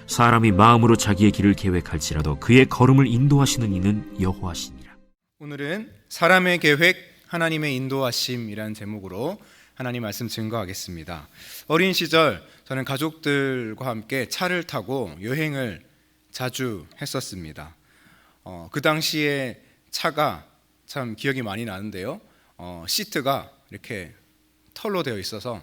사람이 마음으로 자기의 길을 계획할지라도 그의 걸음을 인도하시는 이는 여호와시니라. 오늘은 사람의 계획, 하나님의 인도하심이라는 제목으로 하나님 말씀 증거하겠습니다. 어린 시절 저는 가족들과 함께 차를 타고 여행을 자주 했었습니다. 그 당시에 차가 참 기억이 많이 나는데요. 시트가 이렇게 털로 되어 있어서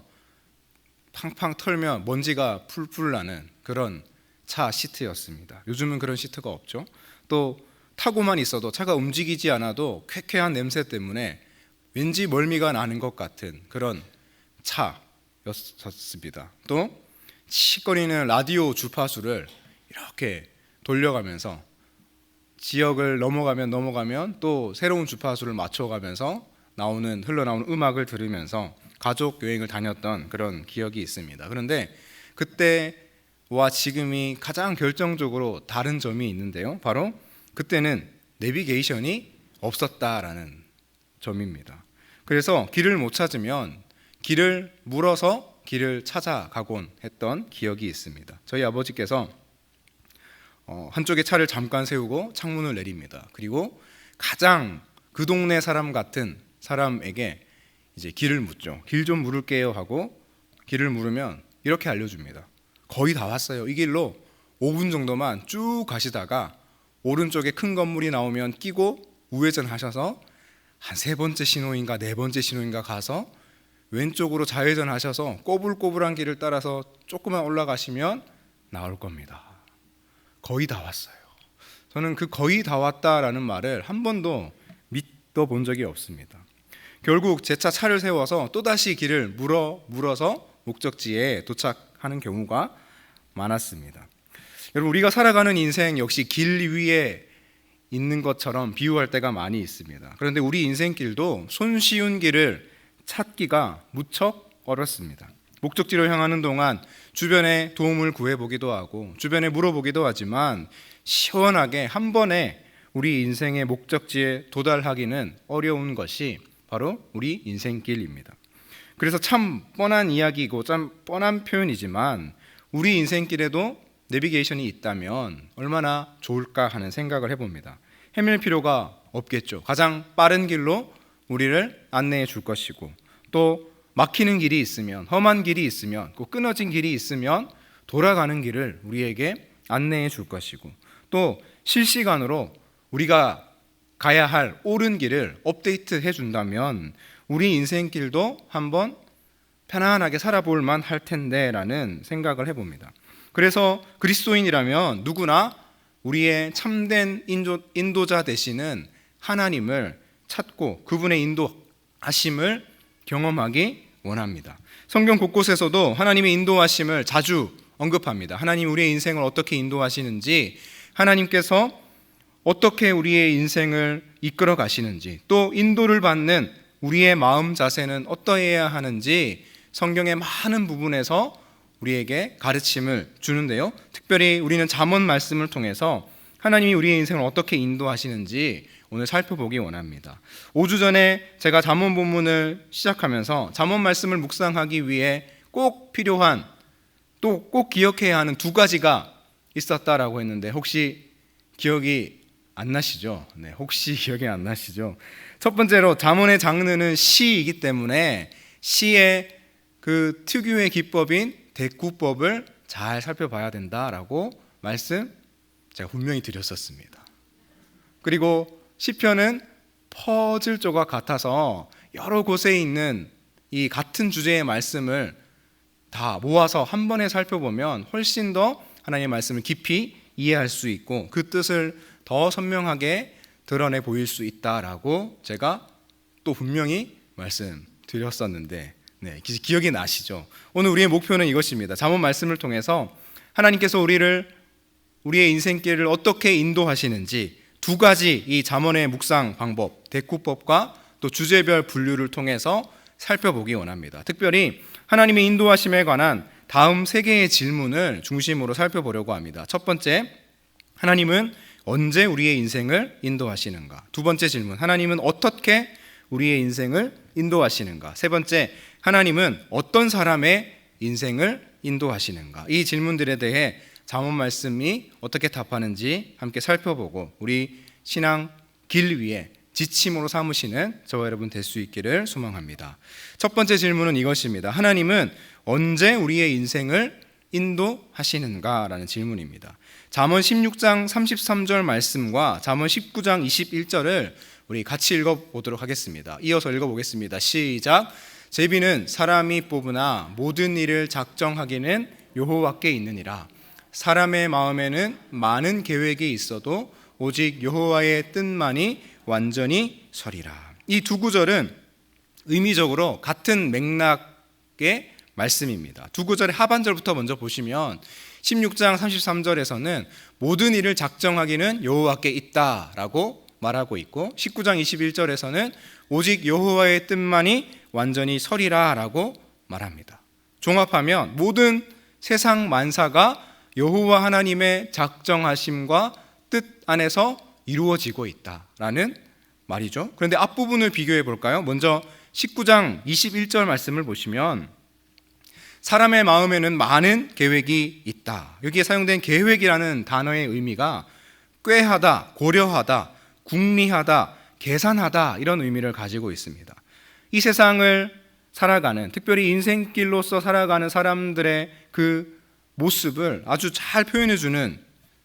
팡팡 털면 먼지가 풀풀 나는 그런 차 시트였습니다. 요즘은 그런 시트가 없죠. 또 타고만 있어도 차가 움직이지 않아도 쾌쾌한 냄새 때문에 왠지 멀미가 나는 것 같은 그런 차였습니다. 또 치거리는 라디오 주파수를 이렇게 돌려가면서 지역을 넘어가면 또 새로운 주파수를 맞춰가면서 흘러나오는 음악을 들으면서 가족 여행을 다녔던 그런 기억이 있습니다. 그런데 그때와 지금이 가장 결정적으로 다른 점이 있는데요. 바로 그때는 내비게이션이 없었다라는 점입니다. 그래서 길을 못 찾으면 길을 물어서 길을 찾아가곤 했던 기억이 있습니다. 저희 아버지께서 한쪽에 차를 잠깐 세우고 창문을 내립니다. 그리고 가장 그 동네 사람 같은 사람에게 이제 길을 묻죠. 길 좀 물을게요 하고 길을 물으면 이렇게 알려줍니다. 거의 다 왔어요. 이 길로 5분 정도만 쭉 가시다가 오른쪽에 큰 건물이 나오면 끼고 우회전 하셔서 한 3번째 신호인가 4번째 신호인가 가서 왼쪽으로 좌회전 하셔서 꼬불꼬불한 길을 따라서 조금만 올라가시면 나올 겁니다. 거의 다 왔어요. 저는 그 거의 다 왔다라는 말을 한 번도 믿어본 적이 없습니다. 결국 제 차를 세워서 또다시 길을 물어서 목적지에 도착하는 경우가 많았습니다. 여러분, 우리가 살아가는 인생 역시 길 위에 있는 것처럼 비유할 때가 많이 있습니다. 그런데 우리 인생길도 손쉬운 길을 찾기가 무척 어렵습니다. 목적지로 향하는 동안 주변에 도움을 구해보기도 하고 주변에 물어보기도 하지만 시원하게 한 번에 우리 인생의 목적지에 도달하기는 어려운 것이 바로 우리 인생길입니다. 그래서 참 뻔한 이야기이고 참 뻔한 표현이지만 우리 인생길에도 내비게이션이 있다면 얼마나 좋을까 하는 생각을 해봅니다. 헤맬 필요가 없겠죠. 가장 빠른 길로 우리를 안내해 줄 것이고 또 막히는 길이 있으면 험한 길이 있으면 꼭 끊어진 길이 있으면 돌아가는 길을 우리에게 안내해 줄 것이고 또 실시간으로 우리가 가야 할 옳은 길을 업데이트해 준다면 우리 인생길도 한번 편안하게 살아볼 만할 텐데라는 생각을 해봅니다. 그래서 그리스도인이라면 누구나 우리의 참된 인도자 되시는 하나님을 찾고 그분의 인도하심을 경험하기 원합니다. 성경 곳곳에서도 하나님의 인도하심을 자주 언급합니다. 하나님 우리의 인생을 어떻게 인도하시는지, 하나님께서 어떻게 우리의 인생을 이끌어 가시는지, 또 인도를 받는 우리의 마음 자세는 어떠해야 하는지 성경의 많은 부분에서 우리에게 가르침을 주는데요. 특별히 우리는 잠언 말씀을 통해서 하나님이 우리의 인생을 어떻게 인도하시는지 오늘 살펴보기 원합니다. 5주 전에 제가 잠언 본문을 시작하면서 잠언 말씀을 묵상하기 위해 꼭 필요한 또 꼭 기억해야 하는 2가지가 있었다라고 했는데 혹시 기억이 안 나시죠? 네, 혹시 기억이 안 나시죠? 첫 번째로 잠언의 장르는 시이기 때문에 시의 그 특유의 기법인 대꾸법을 잘 살펴봐야 된다라고 말씀 제가 분명히 드렸었습니다. 그리고 시편은 퍼즐 조각 같아서 여러 곳에 있는 이 같은 주제의 말씀을 다 모아서 한 번에 살펴보면 훨씬 더 하나님의 말씀을 깊이 이해할 수 있고 그 뜻을 더 선명하게 드러내 보일 수 있다라고 제가 또 분명히 말씀드렸었는데 기억이 나시죠? 오늘 우리의 목표는 이것입니다. 잠언 말씀을 통해서 하나님께서 우리의 인생길을 어떻게 인도하시는지 2가지 이 잠언의 묵상 방법, 대꾸법과 또 주제별 분류를 통해서 살펴보기 원합니다. 특별히 하나님의 인도하심에 관한 다음 3개의 질문을 중심으로 살펴보려고 합니다. 첫 번째, 하나님은 언제 우리의 인생을 인도하시는가? 2번째 질문, 하나님은 어떻게 우리의 인생을 인도하시는가? 3번째, 하나님은 어떤 사람의 인생을 인도하시는가? 이 질문들에 대해 잠언 말씀이 어떻게 답하는지 함께 살펴보고 우리 신앙 길 위에 지침으로 삼으시는 저와 여러분 될 수 있기를 소망합니다. 첫 번째 질문은 이것입니다. 하나님은 언제 우리의 인생을 인도하시는가라는 질문입니다. 잠언 16장 33절 말씀과 잠언 19장 21절을 우리 같이 읽어보도록 하겠습니다. 이어서 읽어보겠습니다. 시작. 제비는 사람이 뽑으나 모든 일을 작정하기는 여호와께 있느니라. 사람의 마음에는 많은 계획이 있어도 오직 여호와의 뜻만이 완전히 서리라. 이 두 구절은 의미적으로 같은 맥락의 말씀입니다. 두 구절의 하반절부터 먼저 보시면 16장 33절에서는 모든 일을 작정하기는 여호와께 있다라고 말하고 있고 19장 21절에서는 오직 여호와의 뜻만이 완전히 서리라라고 말합니다. 종합하면 모든 세상 만사가 여호와 하나님의 작정하심과 뜻 안에서 이루어지고 있다라는 말이죠. 그런데 앞부분을 비교해 볼까요? 먼저 19장 21절 말씀을 보시면 사람의 마음에는 많은 계획이 있다. 여기에 사용된 계획이라는 단어의 의미가 꾀하다, 고려하다, 궁리하다, 계산하다 이런 의미를 가지고 있습니다. 이 세상을 살아가는, 특별히 인생길로서 살아가는 사람들의 그 모습을 아주 잘 표현해주는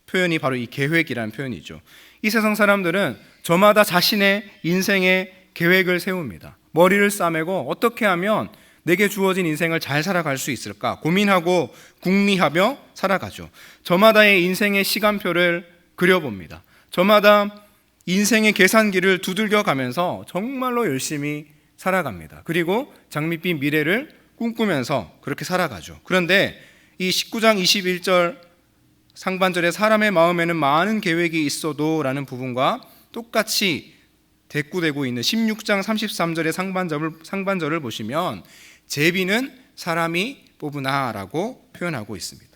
표현이 바로 이 계획이라는 표현이죠. 이 세상 사람들은 저마다 자신의 인생의 계획을 세웁니다. 머리를 싸매고 어떻게 하면 내게 주어진 인생을 잘 살아갈 수 있을까 고민하고 궁리하며 살아가죠. 저마다의 인생의 시간표를 그려봅니다. 저마다 인생의 계산기를 두들겨 가면서 정말로 열심히 살아갑니다. 그리고 장밋빛 미래를 꿈꾸면서 그렇게 살아가죠. 그런데 이 19장 21절 상반절에 사람의 마음에는 많은 계획이 있어도 라는 부분과 똑같이 대꾸되고 있는 16장 33절의 상반절을 보시면 제비는 사람이 뽑으나 라고 표현하고 있습니다.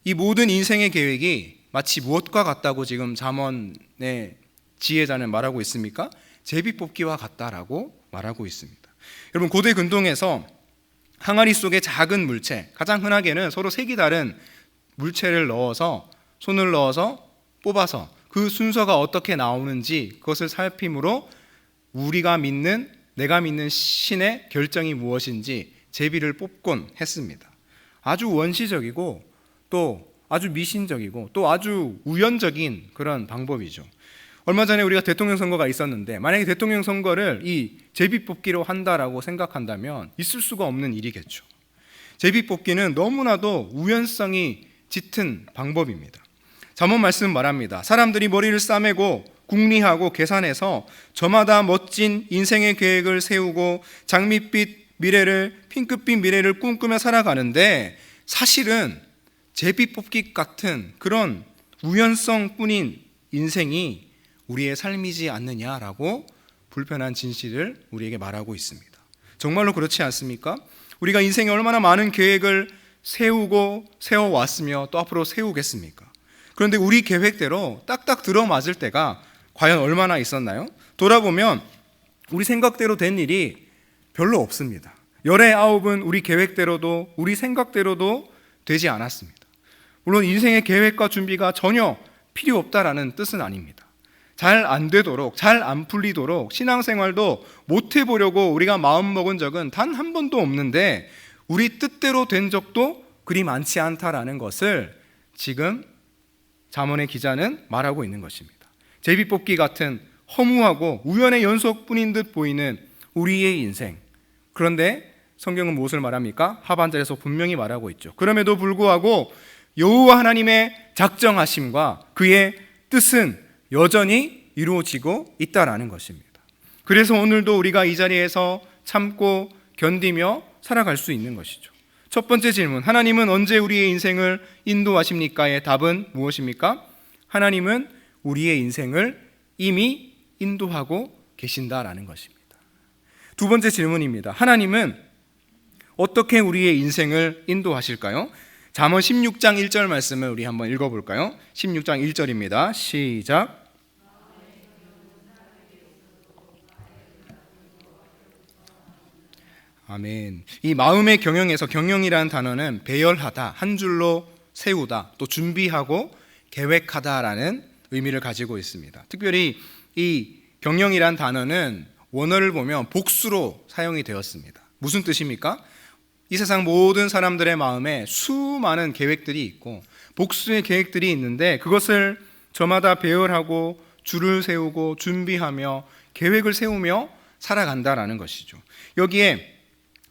이 모든 인생의 계획이 마치 무엇과 같다고 지금 잠언의 지혜자는 말하고 있습니까? 제비 뽑기와 같다라고 말하고 있습니다. 여러분 고대 근동에서 항아리 속에 작은 물체, 가장 흔하게는 서로 색이 다른 물체를 넣어서 손을 넣어서 뽑아서 그 순서가 어떻게 나오는지 그것을 살핌으로 우리가 믿는 내가 믿는 신의 결정이 무엇인지 제비를 뽑곤 했습니다. 아주 원시적이고 또 아주 미신적이고 또 아주 우연적인 그런 방법이죠. 얼마 전에 우리가 대통령 선거가 있었는데 만약에 대통령 선거를 이 제비 뽑기로 한다라고 생각한다면 있을 수가 없는 일이겠죠. 제비 뽑기는 너무나도 우연성이 짙은 방법입니다. 잠언 말씀 말합니다. 사람들이 머리를 싸매고 궁리하고 계산해서 저마다 멋진 인생의 계획을 세우고 장밋빛 미래를 핑크빛 미래를 꿈꾸며 살아가는데 사실은 제비 뽑기 같은 그런 우연성뿐인 인생이 우리의 삶이지 않느냐라고 불편한 진실을 우리에게 말하고 있습니다. 정말로 그렇지 않습니까? 우리가 인생에 얼마나 많은 계획을 세우고 세워왔으며 또 앞으로 세우겠습니까? 그런데 우리 계획대로 딱딱 들어맞을 때가 과연 얼마나 있었나요? 돌아보면 우리 생각대로 된 일이 별로 없습니다. 열의 아홉은 우리 계획대로도 우리 생각대로도 되지 않았습니다. 물론 인생의 계획과 준비가 전혀 필요 없다라는 뜻은 아닙니다. 잘 안 되도록, 잘 안 풀리도록 신앙생활도 못 해보려고 우리가 마음먹은 적은 단 한 번도 없는데 우리 뜻대로 된 적도 그리 많지 않다라는 것을 지금 잠언의 기자는 말하고 있는 것입니다. 제비뽑기 같은 허무하고 우연의 연속뿐인 듯 보이는 우리의 인생. 그런데 성경은 무엇을 말합니까? 하반절에서 분명히 말하고 있죠. 그럼에도 불구하고 여호와 하나님의 작정하심과 그의 뜻은 여전히 이루어지고 있다라는 것입니다. 그래서 오늘도 우리가 이 자리에서 참고 견디며 살아갈 수 있는 것이죠. 첫 번째 질문, 하나님은 언제 우리의 인생을 인도하십니까?의 답은 무엇입니까? 하나님은 우리의 인생을 이미 인도하고 계신다라는 것입니다. 두 번째 질문입니다. 하나님은 어떻게 우리의 인생을 인도하실까요? 잠언 16장 1절 말씀을 우리 한번 읽어볼까요? 16장 1절입니다. 시작. 아멘. 이 마음의 경영에서 경영이라는 단어는 배열하다, 한 줄로 세우다, 또 준비하고 계획하다라는 의미를 가지고 있습니다. 특별히 이 경영이란 단어는 원어를 보면 복수로 사용이 되었습니다. 무슨 뜻입니까? 이 세상 모든 사람들의 마음에 수많은 계획들이 있고 복수의 계획들이 있는데 그것을 저마다 배열하고 줄을 세우고 준비하며 계획을 세우며 살아간다라는 것이죠. 여기에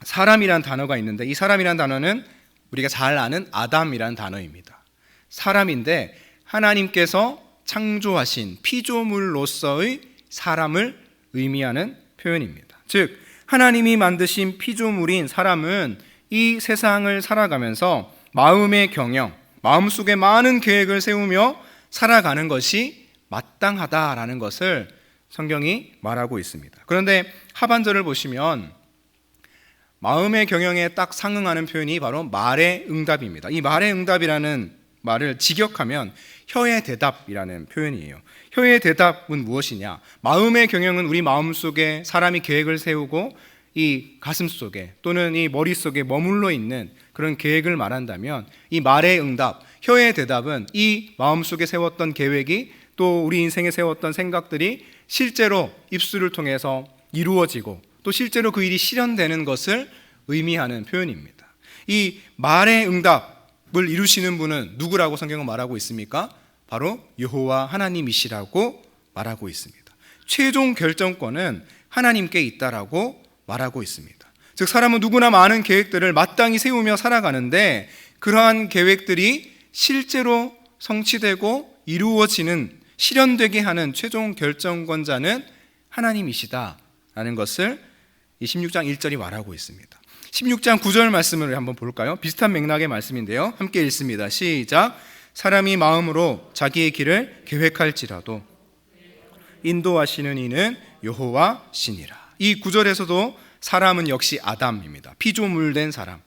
사람이란 단어가 있는데 이 사람이란 단어는 우리가 잘 아는 아담이란 단어입니다. 사람인데 하나님께서 창조하신 피조물로서의 사람을 의미하는 표현입니다. 즉 하나님이 만드신 피조물인 사람은 이 세상을 살아가면서 마음의 경영, 마음속에 많은 계획을 세우며 살아가는 것이 마땅하다라는 것을 성경이 말하고 있습니다. 그런데 하반절을 보시면 마음의 경영에 딱 상응하는 표현이 바로 말의 응답입니다. 이 말의 응답이라는 말을 직역하면 혀의 대답이라는 표현이에요. 혀의 대답은 무엇이냐? 마음의 경영은 우리 마음속에 사람이 계획을 세우고 이 가슴 속에 또는 이 머릿속에 머물러 있는 그런 계획을 말한다면 이 말의 응답, 혀의 대답은 이 마음속에 세웠던 계획이 또 우리 인생에 세웠던 생각들이 실제로 입술을 통해서 이루어지고 또 실제로 그 일이 실현되는 것을 의미하는 표현입니다. 이 말의 응답을 이루시는 분은 누구라고 성경은 말하고 있습니까? 바로 여호와 하나님이시라고 말하고 있습니다. 최종 결정권은 하나님께 있다라고 말하고 있습니다. 즉 사람은 누구나 많은 계획들을 마땅히 세우며 살아가는데 그러한 계획들이 실제로 성취되고 이루어지는 실현되게 하는 최종 결정권자는 하나님이시다라는 것을 이 16장 1절이 말하고 있습니다. 16장 9절 말씀을 한번 볼까요? 비슷한 맥락의 말씀인데요. 함께 읽습니다. 시작. 사람이 마음으로 자기의 길을 계획할지라도 인도하시는 이는 여호와시니라. 이 9절에서도 사람은 역시 아담입니다. 피조물된 사람.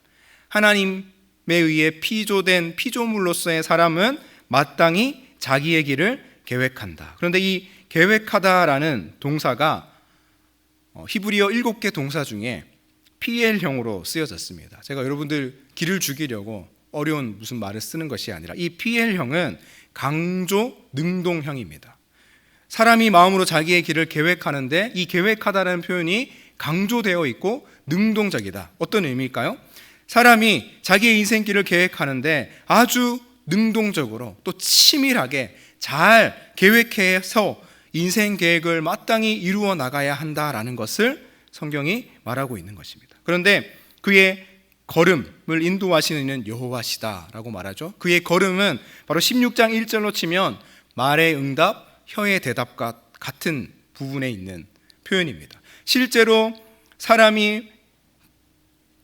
하나님에 의해 피조된 피조물로서의 사람은 마땅히 자기의 길을 계획한다. 그런데 이 계획하다라는 동사가 히브리어 7개 동사 중에 PL형으로 쓰여졌습니다. 제가 여러분들 길을 죽이려고 어려운 무슨 말을 쓰는 것이 아니라 이 PL형은 강조 능동형입니다. 사람이 마음으로 자기의 길을 계획하는데 이 계획하다라는 표현이 강조되어 있고 능동적이다. 어떤 의미일까요? 사람이 자기의 인생길을 계획하는데 아주 능동적으로 또 치밀하게 잘 계획해서 인생 계획을 마땅히 이루어 나가야 한다라는 것을 성경이 말하고 있는 것입니다. 그런데 그의 걸음을 인도하시는 이는 여호와시다라고 말하죠. 그의 걸음은 바로 16장 1절로 치면 말의 응답, 혀의 대답과 같은 부분에 있는 표현입니다. 실제로 사람이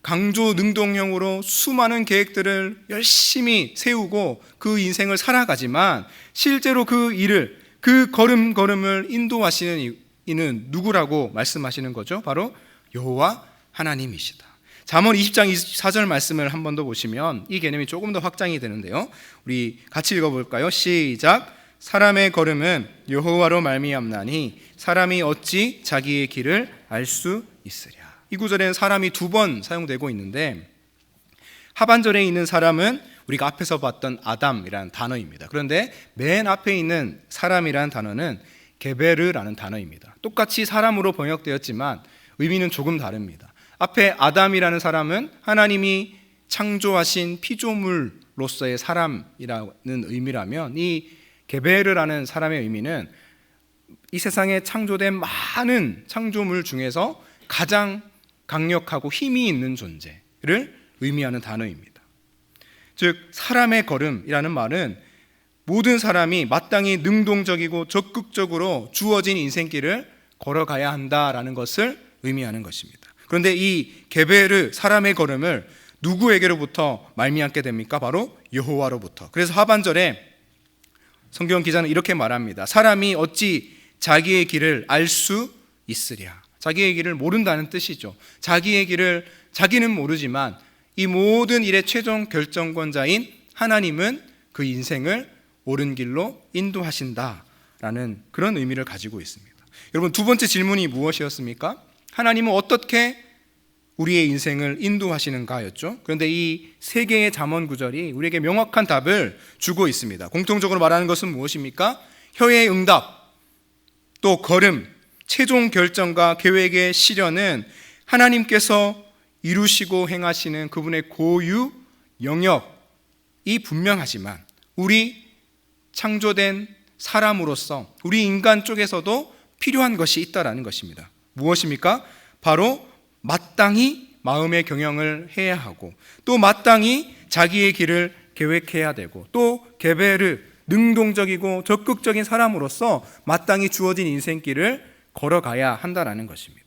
강조 능동형으로 수많은 계획들을 열심히 세우고 그 인생을 살아가지만 실제로 그 일을 그 걸음걸음을 인도하시는 이는 누구라고 말씀하시는 거죠? 바로 여호와 하나님이시다. 잠언 20장 24절 말씀을 한 번 더 보시면 이 개념이 조금 더 확장이 되는데요. 우리 같이 읽어볼까요? 시작. 사람의 걸음은 여호와로 말미암나니 사람이 어찌 자기의 길을 알 수 있으랴. 이 구절에는 사람이 2번 사용되고 있는데 하반절에 있는 사람은 우리가 앞에서 봤던 아담이라는 단어입니다. 그런데 맨 앞에 있는 사람이라는 단어는 게베르라는 단어입니다. 똑같이 사람으로 번역되었지만 의미는 조금 다릅니다. 앞에 아담이라는 사람은 하나님이 창조하신 피조물로서의 사람이라는 의미라면 이 게베르라는 사람의 의미는 이 세상에 창조된 많은 창조물 중에서 가장 강력하고 힘이 있는 존재를 의미하는 단어입니다. 즉 사람의 걸음이라는 말은 모든 사람이 마땅히 능동적이고 적극적으로 주어진 인생길을 걸어가야 한다라는 것을 의미하는 것입니다. 그런데 이 게베르 사람의 걸음을 누구에게로부터 말미암게 됩니까? 바로 여호와로부터. 그래서 하반절에 성경 기자는 이렇게 말합니다. 사람이 어찌 자기의 길을 알 수 있으랴. 자기의 길을 모른다는 뜻이죠. 자기의 길을 자기는 모르지만 이 모든 일의 최종 결정권자인 하나님은 그 인생을 옳은 길로 인도하신다라는 그런 의미를 가지고 있습니다. 여러분 두 번째 질문이 무엇이었습니까? 하나님은 어떻게 우리의 인생을 인도하시는가였죠. 그런데 이 세 개의 잠언 구절이 우리에게 명확한 답을 주고 있습니다. 공통적으로 말하는 것은 무엇입니까? 혀의 응답, 또 걸음, 최종 결정과 계획의 실현은 하나님께서 이루시고 행하시는 그분의 고유 영역이 분명하지만 우리 창조된 사람으로서 우리 인간 쪽에서도 필요한 것이 있다라는 것입니다. 무엇입니까? 바로 마땅히 마음의 경영을 해야 하고, 또 마땅히 자기의 길을 계획해야 되고, 또 게베르, 능동적이고 적극적인 사람으로서 마땅히 주어진 인생길을 걸어가야 한다라는 것입니다.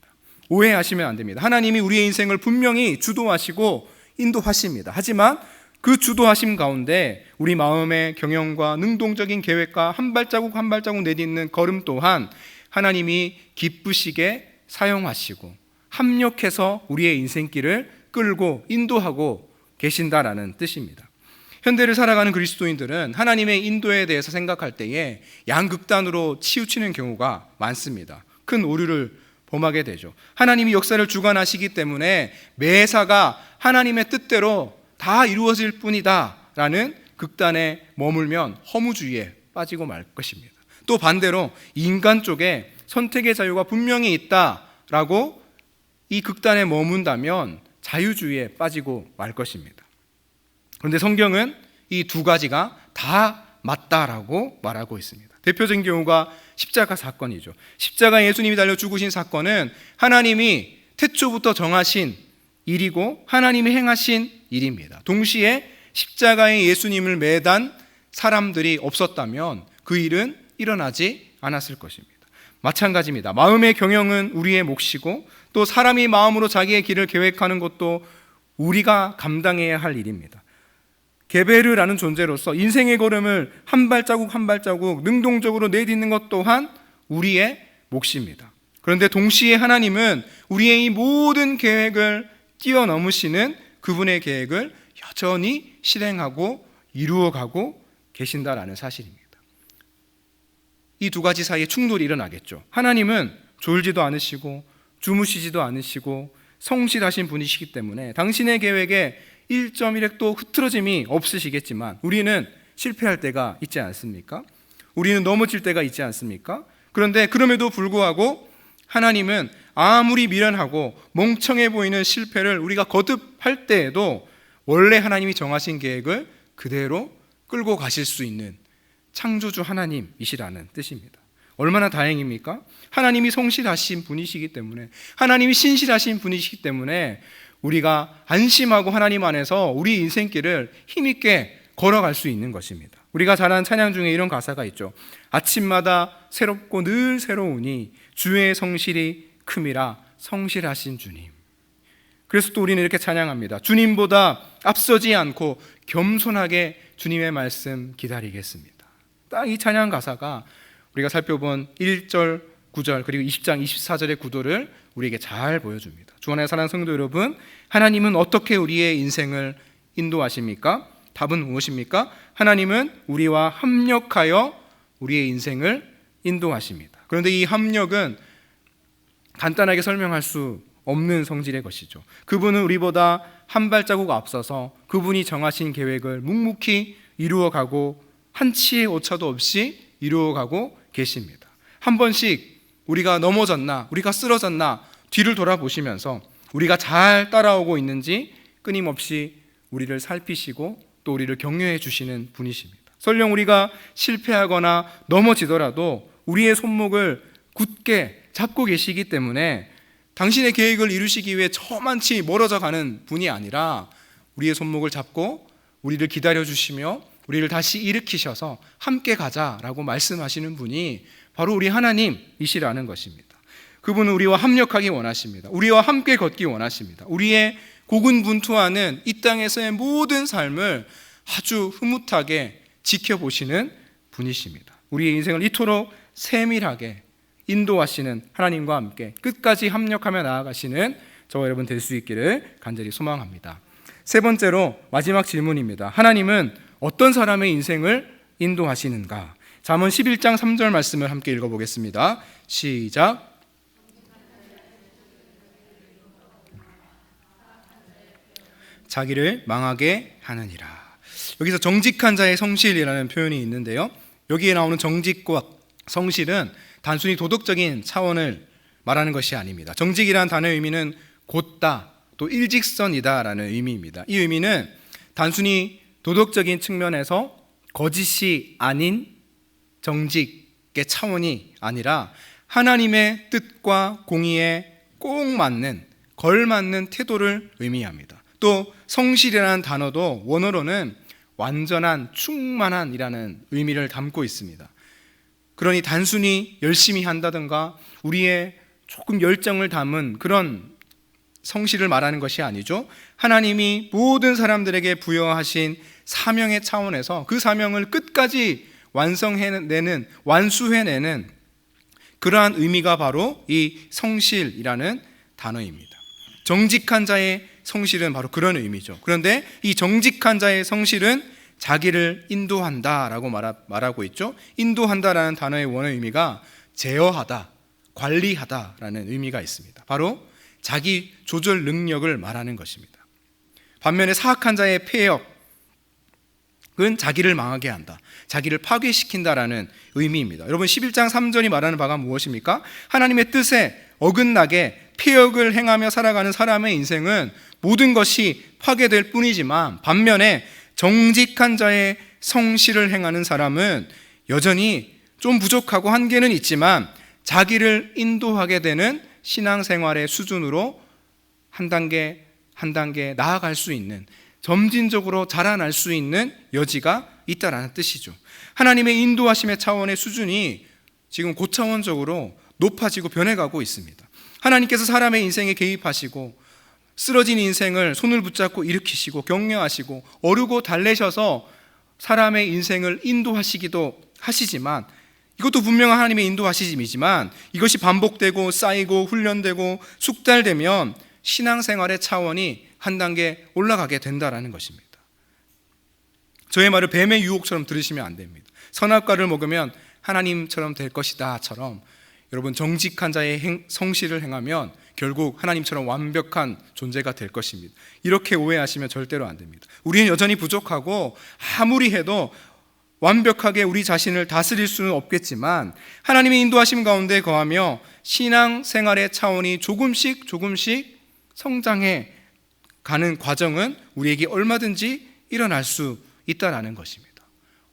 오해하시면 안 됩니다. 하나님이 우리의 인생을 분명히 주도하시고 인도하십니다. 하지만 그 주도하심 가운데 우리 마음의 경영과 능동적인 계획과 한 발자국 한 발자국 내딛는 걸음 또한 하나님이 기쁘시게 사용하시고 합력해서 우리의 인생길을 끌고 인도하고 계신다라는 뜻입니다. 현대를 살아가는 그리스도인들은 하나님의 인도에 대해서 생각할 때에 양극단으로 치우치는 경우가 많습니다. 큰 오류를 범하게 되죠. 하나님이 역사를 주관하시기 때문에 매사가 하나님의 뜻대로 다 이루어질 뿐이다 라는 극단에 머물면 허무주의에 빠지고 말 것입니다. 또 반대로 인간 쪽에 선택의 자유가 분명히 있다라고 이 극단에 머문다면 자유주의에 빠지고 말 것입니다. 그런데 성경은 이 두 가지가 다 맞다라고 말하고 있습니다. 대표적인 경우가 십자가 사건이죠. 십자가에 예수님이 달려 죽으신 사건은 하나님이 태초부터 정하신 일이고 하나님이 행하신 일입니다. 동시에 십자가에 예수님을 매단 사람들이 없었다면 그 일은 일어나지 않았을 것입니다. 마찬가지입니다. 마음의 경영은 우리의 몫이고 또 사람이 마음으로 자기의 길을 계획하는 것도 우리가 감당해야 할 일입니다. 게베르라는 존재로서 인생의 걸음을 한 발자국 한 발자국 능동적으로 내딛는 것 또한 우리의 몫입니다. 그런데 동시에 하나님은 우리의 이 모든 계획을 뛰어넘으시는 그분의 계획을 여전히 실행하고 이루어가고 계신다라는 사실입니다. 이 두 가지 사이에 충돌이 일어나겠죠. 하나님은 졸지도 않으시고 주무시지도 않으시고 성실하신 분이시기 때문에 당신의 계획에 1.1획도 흐트러짐이 없으시겠지만 우리는 실패할 때가 있지 않습니까? 우리는 넘어질 때가 있지 않습니까? 그런데 그럼에도 불구하고 하나님은 아무리 미련하고 멍청해 보이는 실패를 우리가 거듭할 때에도 원래 하나님이 정하신 계획을 그대로 끌고 가실 수 있는 창조주 하나님이시라는 뜻입니다. 얼마나 다행입니까? 하나님이 성실하신 분이시기 때문에, 하나님이 신실하신 분이시기 때문에 우리가 안심하고 하나님 안에서 우리 인생길을 힘있게 걸어갈 수 있는 것입니다. 우리가 잘 아는 찬양 중에 이런 가사가 있죠. 아침마다 새롭고 늘 새로우니 주의 성실이 큼이라 성실하신 주님. 그래서 또 우리는 이렇게 찬양합니다. 주님보다 앞서지 않고 겸손하게 주님의 말씀 기다리겠습니다. 딱 이 찬양 가사가 우리가 살펴본 1절, 9절 그리고 20장 24절의 구도를 우리에게 잘 보여줍니다. 주 안에 사랑하는 성도 여러분, 하나님은 어떻게 우리의 인생을 인도하십니까? 답은 무엇입니까? 하나님은 우리와 합력하여 우리의 인생을 인도하십니다. 그런데 이 합력은 간단하게 설명할 수 없는 성질의 것이죠. 그분은 우리보다 한 발자국 앞서서 그분이 정하신 계획을 묵묵히 이루어가고 한치의 오차도 없이 이루어가고 계십니다. 한 번씩 우리가 넘어졌나, 우리가 쓰러졌나 뒤를 돌아보시면서 우리가 잘 따라오고 있는지 끊임없이 우리를 살피시고 또 우리를 격려해 주시는 분이십니다. 설령 우리가 실패하거나 넘어지더라도 우리의 손목을 굳게 잡고 계시기 때문에 당신의 계획을 이루시기 위해 저만치 멀어져 가는 분이 아니라 우리의 손목을 잡고 우리를 기다려 주시며 우리를 다시 일으키셔서 함께 가자라고 말씀하시는 분이 바로 우리 하나님이시라는 것입니다. 그분은 우리와 합력하기 원하십니다. 우리와 함께 걷기 원하십니다. 우리의 고군분투하는 이 땅에서의 모든 삶을 아주 흐뭇하게 지켜보시는 분이십니다. 우리의 인생을 이토록 세밀하게 인도하시는 하나님과 함께 끝까지 합력하며 나아가시는 저와 여러분 될 수 있기를 간절히 소망합니다. 세 번째로 마지막 질문입니다. 하나님은 어떤 사람의 인생을 인도하시는가? 잠언 11장 3절 말씀을 함께 읽어보겠습니다. 시작. 자기를 망하게 하느니라. 여기서 정직한 자의 성실이라는 표현이 있는데요, 여기에 나오는 정직과 성실은 단순히 도덕적인 차원을 말하는 것이 아닙니다. 정직이라는 단어의 의미는 곧다, 또 일직선이다라는 의미입니다. 이 의미는 단순히 도덕적인 측면에서 거짓이 아닌 정직의 차원이 아니라 하나님의 뜻과 공의에 꼭 맞는, 걸맞는 태도를 의미합니다. 또 성실이라는 단어도 원어로는 완전한, 충만한이라는 의미를 담고 있습니다. 그러니 단순히 열심히 한다든가 우리의 조금 열정을 담은 그런 성실을 말하는 것이 아니죠. 하나님이 모든 사람들에게 부여하신 사명의 차원에서 그 사명을 끝까지 완수해내는 그러한 의미가 바로 이 성실이라는 단어입니다. 정직한 자의 성실은 바로 그런 의미죠. 그런데 이 정직한 자의 성실은 자기를 인도한다라고 말하고 있죠. 인도한다라는 단어의 원어 의미가 제어하다, 관리하다라는 의미가 있습니다. 바로 자기 조절 능력을 말하는 것입니다. 반면에 사악한 자의 폐역은 자기를 망하게 한다, 자기를 파괴시킨다라는 의미입니다. 여러분 11장 3절이 말하는 바가 무엇입니까? 하나님의 뜻에 어긋나게 폐역을 행하며 살아가는 사람의 인생은 모든 것이 파괴될 뿐이지만, 반면에 정직한 자의 성실을 행하는 사람은 여전히 좀 부족하고 한계는 있지만 자기를 인도하게 되는 신앙생활의 수준으로 한 단계 한 단계 나아갈 수 있는, 점진적으로 자라날 수 있는 여지가 있다라는 뜻이죠. 하나님의 인도하심의 차원의 수준이 지금 고차원적으로 높아지고 변해가고 있습니다. 하나님께서 사람의 인생에 개입하시고 쓰러진 인생을 손을 붙잡고 일으키시고 격려하시고 어르고 달래셔서 사람의 인생을 인도하시기도 하시지만, 이것도 분명한 하나님의 인도하심이지만 이것이 반복되고 쌓이고 훈련되고 숙달되면 신앙생활의 차원이 한 단계 올라가게 된다라는 것입니다. 저의 말을 뱀의 유혹처럼 들으시면 안 됩니다. 선악과를 먹으면 하나님처럼 될 것이다처럼 여러분 정직한 자의 성실을 행하면 결국 하나님처럼 완벽한 존재가 될 것입니다. 이렇게 오해하시면 절대로 안 됩니다. 우리는 여전히 부족하고 아무리 해도 완벽하게 우리 자신을 다스릴 수는 없겠지만 하나님의 인도하심 가운데 거하며 신앙생활의 차원이 조금씩 성장해 가는 과정은 우리에게 얼마든지 일어날 수 있다는 것입니다.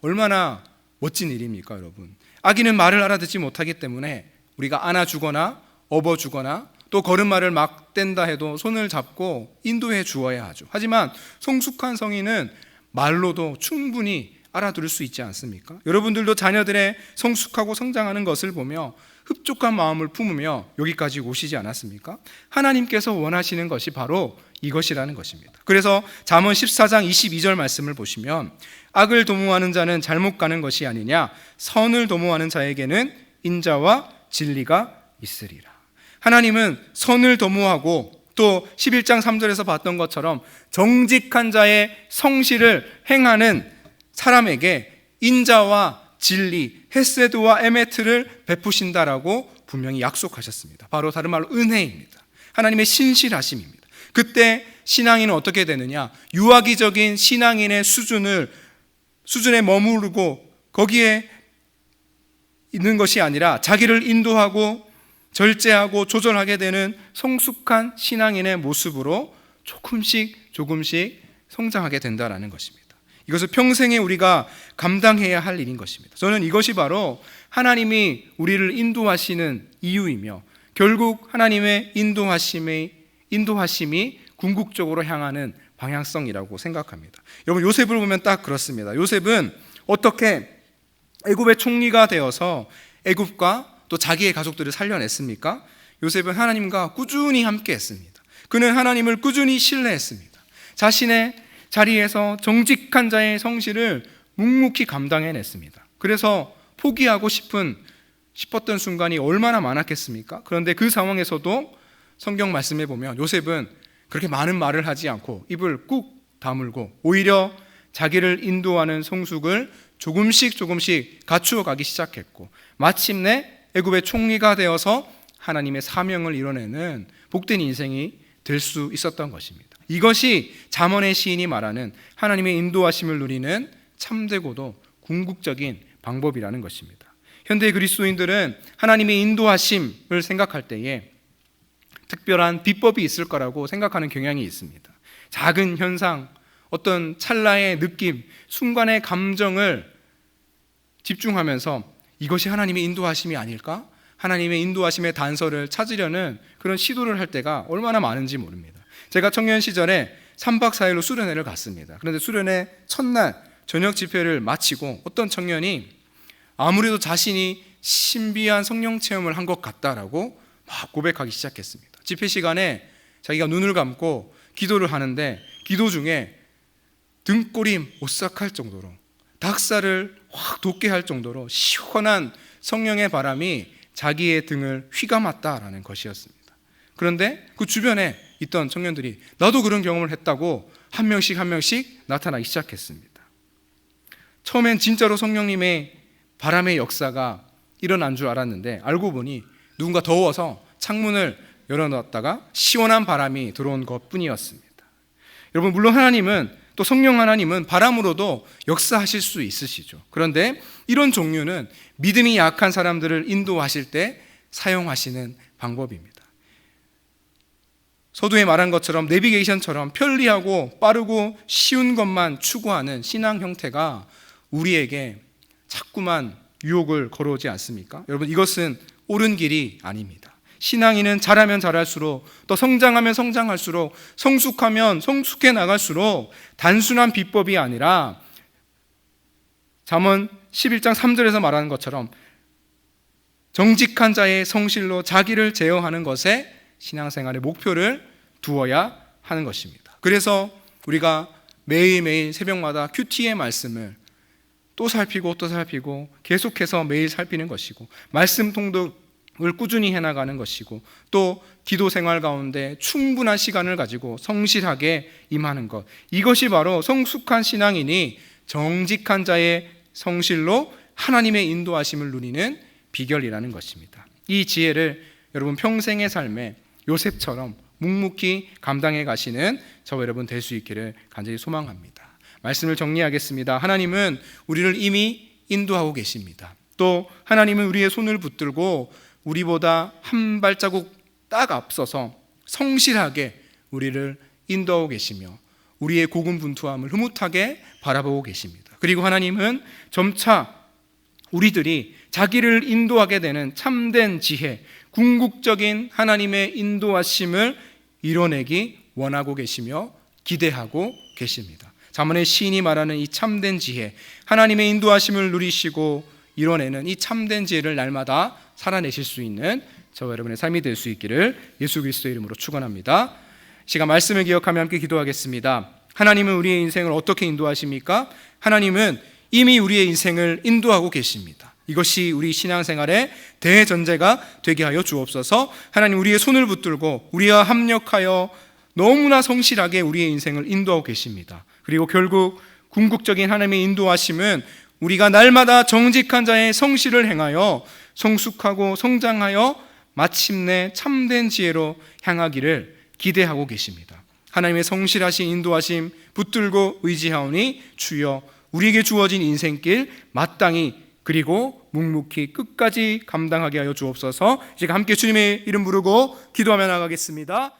얼마나 멋진 일입니까, 여러분? 아기는 말을 알아듣지 못하기 때문에 우리가 안아주거나 업어주거나 또 걸음마를 막 뗀다 해도 손을 잡고 인도해 주어야 하죠. 하지만 성숙한 성인은 말로도 충분히 알아들을 수 있지 않습니까? 여러분들도 자녀들의 성숙하고 성장하는 것을 보며 흡족한 마음을 품으며 여기까지 오시지 않았습니까? 하나님께서 원하시는 것이 바로 이것이라는 것입니다. 그래서 잠언 14장 22절 말씀을 보시면 악을 도모하는 자는 잘못 가는 것이 아니냐, 선을 도모하는 자에게는 인자와 진리가 있으리라. 하나님은 선을 도모하고 또 11장 3절에서 봤던 것처럼 정직한 자의 성실을 행하는 사람에게 인자와 진리, 헤세드와 에메트를 베푸신다라고 분명히 약속하셨습니다. 바로 다른 말로 은혜입니다. 하나님의 신실하심입니다. 그때 신앙인은 어떻게 되느냐? 유아기적인 신앙인의 수준에 머무르고 거기에 있는 것이 아니라 자기를 인도하고 절제하고 조절하게 되는 성숙한 신앙인의 모습으로 조금씩 성장하게 된다는 것입니다. 이것을 평생에 우리가 감당해야 할 일인 것입니다. 저는 이것이 바로 하나님이 우리를 인도하시는 이유이며 결국 하나님의 인도하심이 궁극적으로 향하는 방향성이라고 생각합니다. 여러분 요셉을 보면 딱 그렇습니다. 요셉은 어떻게 애굽의 총리가 되어서 애굽과 또 자기의 가족들을 살려냈습니까? 요셉은 하나님과 꾸준히 함께 했습니다. 그는 하나님을 꾸준히 신뢰했습니다. 자신의 자리에서 정직한 자의 성실을 묵묵히 감당해냈습니다. 그래서 포기하고 싶었던 순간이 얼마나 많았겠습니까? 그런데 그 상황에서도 성경 말씀에 보면 요셉은 그렇게 많은 말을 하지 않고 입을 꾹 다물고 오히려 자기를 인도하는 성숙을 조금씩 갖추어 가기 시작했고 마침내 애굽의 총리가 되어서 하나님의 사명을 이뤄내는 복된 인생이 될 수 있었던 것입니다. 이것이 잠언의 시인이 말하는 하나님의 인도하심을 누리는 참되고도 궁극적인 방법이라는 것입니다. 현대 그리스도인들은 하나님의 인도하심을 생각할 때에 특별한 비법이 있을 거라고 생각하는 경향이 있습니다. 작은 현상, 어떤 찰나의 느낌, 순간의 감정을 집중하면서 이것이 하나님의 인도하심이 아닐까? 하나님의 인도하심의 단서를 찾으려는 그런 시도를 할 때가 얼마나 많은지 모릅니다. 제가 청년 시절에 3박 4일로 수련회를 갔습니다. 그런데 수련회 첫날 저녁 집회를 마치고 어떤 청년이 아무래도 자신이 신비한 성령 체험을 한 것 같다라고 막 고백하기 시작했습니다. 집회 시간에 자기가 눈을 감고 기도를 하는데 기도 중에 등골이 오싹할 정도로 닭살을 확 돋게 할 정도로 시원한 성령의 바람이 자기의 등을 휘감았다라는 것이었습니다. 그런데 그 주변에 있던 청년들이 나도 그런 경험을 했다고 한 명씩 나타나기 시작했습니다. 처음엔 진짜로 성령님의 바람의 역사가 일어난 줄 알았는데 알고 보니 누군가 더워서 창문을 열어놨다가 시원한 바람이 들어온 것뿐이었습니다. 여러분, 물론 하나님은, 또 성령 하나님은 바람으로도 역사하실 수 있으시죠. 그런데 이런 종류는 믿음이 약한 사람들을 인도하실 때 사용하시는 방법입니다. 서두에 말한 것처럼 내비게이션처럼 편리하고 빠르고 쉬운 것만 추구하는 신앙 형태가 우리에게 자꾸만 유혹을 걸어오지 않습니까? 여러분, 이것은 옳은 길이 아닙니다. 신앙인은 잘하면 잘할수록, 또 성장하면 성장할수록, 성숙하면 성숙해 나갈수록 단순한 비법이 아니라 잠언 11장 3절에서 말하는 것처럼 정직한 자의 성실로 자기를 제어하는 것에 신앙생활의 목표를 두어야 하는 것입니다. 그래서 우리가 매일매일 새벽마다 큐티의 말씀을 또 살피고 또 살피고 계속해서 매일 살피는 것이고, 말씀 통독을 꾸준히 해나가는 것이고, 또 기도 생활 가운데 충분한 시간을 가지고 성실하게 임하는 것, 이것이 바로 성숙한 신앙인이 정직한 자의 성실로 하나님의 인도하심을 누리는 비결이라는 것입니다. 이 지혜를 여러분 평생의 삶에 요셉처럼 묵묵히 감당해 가시는 저와 여러분 될 수 있기를 간절히 소망합니다. 말씀을 정리하겠습니다. 하나님은 우리를 이미 인도하고 계십니다. 또 하나님은 우리의 손을 붙들고 우리보다 한 발자국 딱 앞서서 성실하게 우리를 인도하고 계시며 우리의 고군분투함을 흐뭇하게 바라보고 계십니다. 그리고 하나님은 점차 우리들이 자기를 인도하게 되는 참된 지혜, 궁극적인 하나님의 인도하심을 이뤄내기 원하고 계시며 기대하고 계십니다. 잠언의 시인이 말하는 이 참된 지혜, 하나님의 인도하심을 누리시고 이뤄내는 이 참된 지혜를 날마다 살아내실 수 있는 저와 여러분의 삶이 될 수 있기를 예수 그리스도의 이름으로 축원합니다. 시간 말씀을 기억하며 함께 기도하겠습니다. 하나님은 우리의 인생을 어떻게 인도하십니까? 하나님은 이미 우리의 인생을 인도하고 계십니다. 이것이 우리 신앙생활의 대전제가 되게 하여 주옵소서. 하나님, 우리의 손을 붙들고 우리와 합력하여 너무나 성실하게 우리의 인생을 인도하고 계십니다. 그리고 결국 궁극적인 하나님의 인도하심은 우리가 날마다 정직한 자의 성실을 행하여 성숙하고 성장하여 마침내 참된 지혜로 향하기를 기대하고 계십니다. 하나님의 성실하신 인도하심 붙들고 의지하오니 주여 우리에게 주어진 인생길 마땅히 그리고 묵묵히 끝까지 감당하게 하여 주옵소서. 이제 함께 주님의 이름 부르고 기도하며 나가겠습니다.